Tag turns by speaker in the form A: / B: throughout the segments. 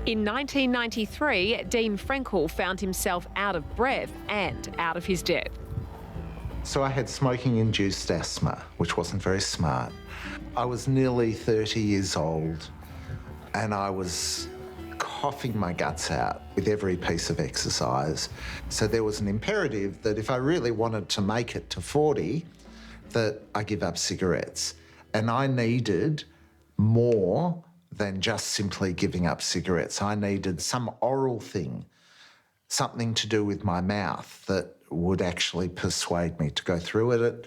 A: In 1993, Dean Frenkel found himself out of breath and out of his depth.
B: So I had smoking-induced asthma, which wasn't very smart. I was nearly 30 years old and I was coughing my guts out with every piece of exercise. So there was an imperative that if I really wanted to make it to 40, that I give up cigarettes. And I needed more than just simply giving up cigarettes. I needed some oral thing, something to do with my mouth that would actually persuade me to go through with it.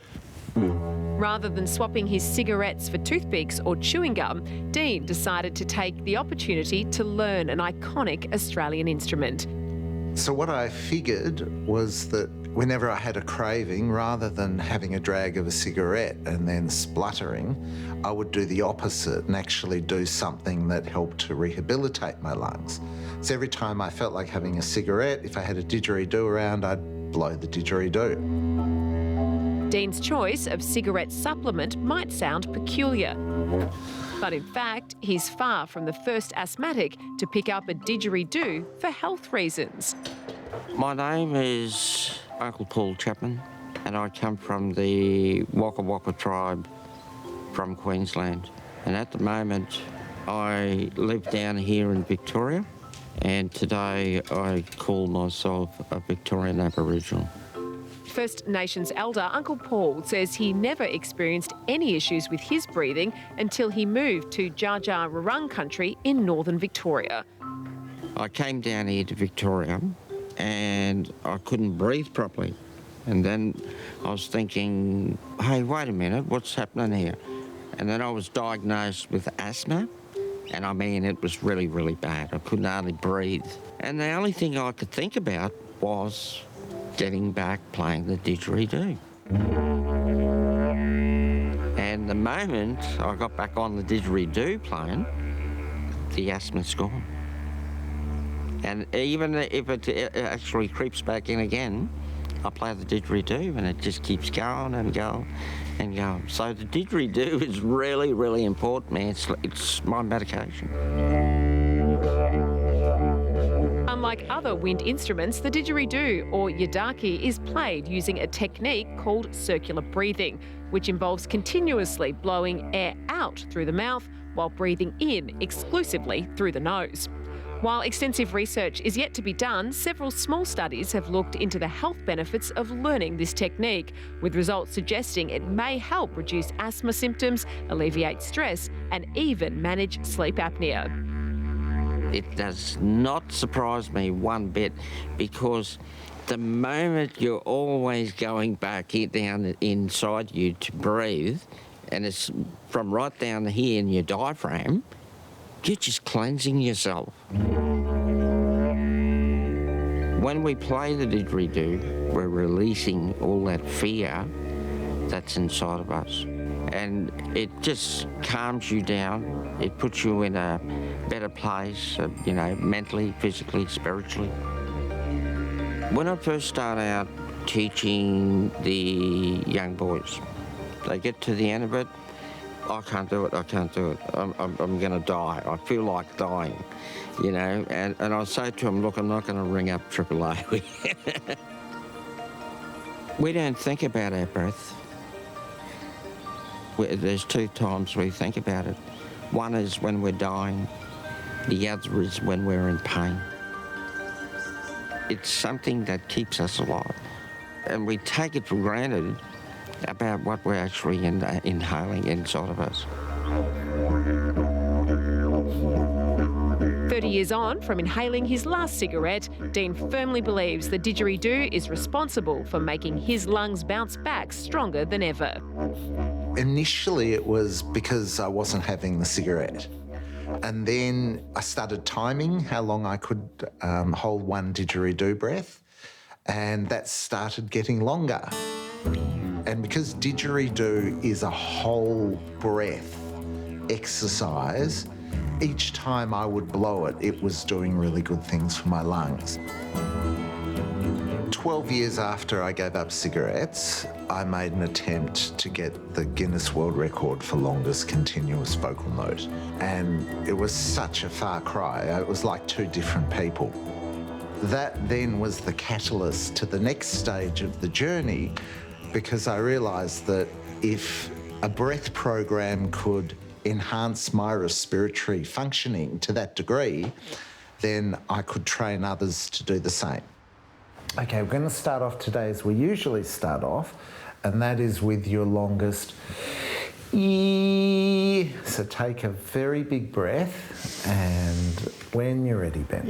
A: Rather than swapping his cigarettes for toothpicks or chewing gum, Dean decided to take the opportunity to learn an iconic Australian instrument.
B: So what I figured was that whenever I had a craving, rather than having a drag of a cigarette and then spluttering, I would do the opposite and actually do something that helped to rehabilitate my lungs. So every time I felt like having a cigarette, if I had a didgeridoo around, I'd blow the didgeridoo.
A: Dean's choice of cigarette supplement might sound peculiar, but in fact, he's far from the first asthmatic to pick up a didgeridoo for health reasons.
C: My name is Uncle Paul Chapman, and I come from the Wakka tribe from Queensland. And at the moment, I live down here in Victoria, and today I call myself a Victorian Aboriginal.
A: First Nations elder Uncle Paul says he never experienced any issues with his breathing until he moved to Dja Dja Wurrung country in northern Victoria.
C: I came down here to Victoria and I couldn't breathe properly. And then I was thinking, hey, wait a minute, what's happening here? And then I was diagnosed with asthma, and I mean, it was really, really bad. I couldn't hardly breathe. And the only thing I could think about was getting back playing the didgeridoo. And the moment I got back on the didgeridoo playing, the asthma's gone. And even if it actually creeps back in again, I play the didgeridoo and it just keeps going and going and going. So the didgeridoo is really, really important, man. It's my medication.
A: Unlike other wind instruments, the didgeridoo, or yidaki, is played using a technique called circular breathing, which involves continuously blowing air out through the mouth while breathing in exclusively through the nose. While extensive research is yet to be done, several small studies have looked into the health benefits of learning this technique, with results suggesting it may help reduce asthma symptoms, alleviate stress, and even manage sleep apnea.
C: It does not surprise me one bit, because the moment you're always going back down inside you to breathe, and it's from right down here in your diaphragm, you're just cleansing yourself. When we play the didgeridoo, we're releasing all that fear that's inside of us. And it just calms you down. It puts you in a better place, mentally, physically, spiritually. When I first start out teaching the young boys, they get to the end of it, I can't do it. I'm going to die. I feel like dying, and I say to them, look, I'm not going to ring up AAA. We don't think about our breath. There's two times we think about it. One is when we're dying. The other is when we're in pain. It's something that keeps us alive. And we take it for granted about what we're actually inhaling inside of us.
A: 30 years on from inhaling his last cigarette, Dean firmly believes the didgeridoo is responsible for making his lungs bounce back stronger than ever.
B: Initially, it was because I wasn't having the cigarette. And then I started timing how long I could hold one didgeridoo breath, and that started getting longer. And because didgeridoo is a whole breath exercise, each time I would blow it, it was doing really good things for my lungs. 12 years after I gave up cigarettes, I made an attempt to get the Guinness World Record for longest continuous vocal note. And it was such a far cry. It was like two different people. That then was the catalyst to the next stage of the journey, because I realised that if a breath program could enhance my respiratory functioning to that degree, then I could train others to do the same. Okay, we're going to start off today as we usually start off, and that is with your longest E. So take a very big breath, and when you're ready, Ben.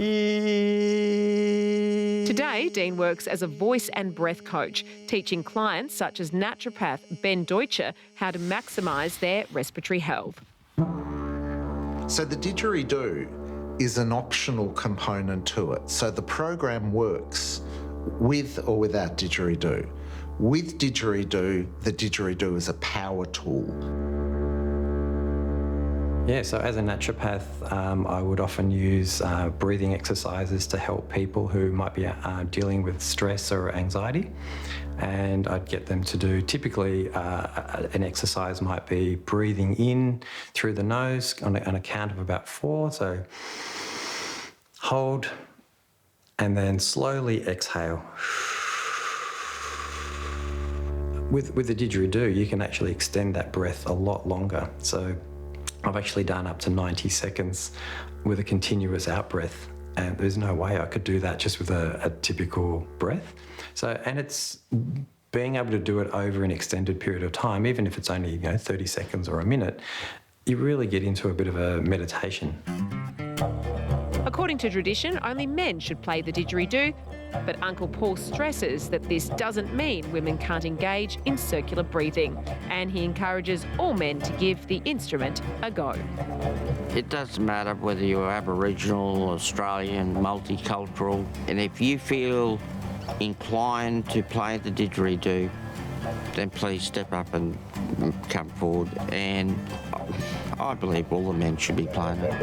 A: Today, Dean works as a voice and breath coach, teaching clients such as naturopath Ben Deutscher how to maximise their respiratory health.
B: So the didgeridoo is an optional component to it. So the program works with or without didgeridoo. With didgeridoo, the didgeridoo is a power tool.
D: Yeah, so as a naturopath, I would often use breathing exercises to help people who might be dealing with stress or anxiety. And I'd get them to do, typically an exercise might be breathing in through the nose on a count of about 4. So hold and then slowly exhale. With the didgeridoo, you can actually extend that breath a lot longer. So I've actually done up to 90 seconds with a continuous out-breath, and there's no way I could do that just with a typical breath. So, and it's being able to do it over an extended period of time, even if it's only 30 seconds or a minute, you really get into a bit of a meditation.
A: According to tradition, only men should play the didgeridoo, but Uncle Paul stresses that this doesn't mean women can't engage in circular breathing, and he encourages all men to give the instrument a go.
C: It doesn't matter whether you're Aboriginal, Australian, multicultural, and if you feel inclined to play the didgeridoo, then please step up and come forward, and I believe all the men should be playing it.